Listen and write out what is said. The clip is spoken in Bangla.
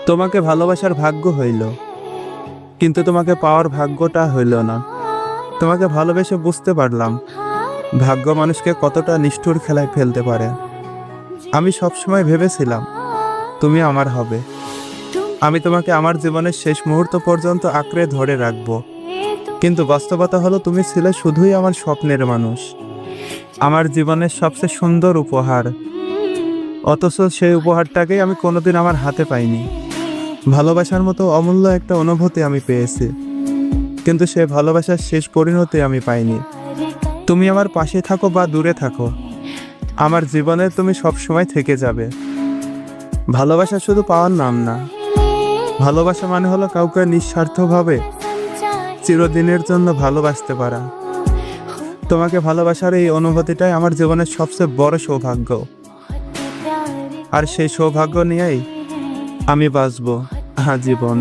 তোমাকে ভালোবাসার ভাগ্য হইল, কিন্তু তোমাকে পাওয়ার ভাগ্যটা হইল না। তোমাকে ভালোবেসে বুঝতে পারলাম ভাগ্য মানুষকে কতটা নিষ্ঠুর খেলায় ফেলতে পারে। আমি সবসময় ভেবেছিলাম তুমি আমার হবে। আমি তোমাকে আমার জীবনের শেষ মুহূর্ত পর্যন্ত আঁকড়ে ধরে রাখবো, কিন্তু বাস্তবতা হলো তুমি ছিলে শুধুই আমার স্বপ্নের মানুষ, আমার জীবনের সবচেয়ে সুন্দর উপহার। অথচ সেই উপহারটাকেই আমি কোনোদিন আমার হাতে পাইনি। ভালোবাসার মতো অমূল্য একটা অনুভূতি আমি পেয়েছি, কিন্তু সেই ভালোবাসার শেষ পরিণতি আমি পাইনি। তুমি আমার পাশে থাকো বা দূরে থাকো, আমার জীবনে তুমি সবসময় থেকে যাবে। ভালোবাসা শুধু পাওয়ার নাম না, ভালোবাসা মানে হলো কাউকে নিঃস্বার্থভাবে চিরদিনের জন্য ভালোবাসতে পারা। তোমাকে ভালোবাসার এই অনুভূতিটাই আমার জীবনের সবচেয়ে বড় সৌভাগ্য, আর সেই সৌভাগ্য নিয়েই আমি বাঁচবো আজীবন।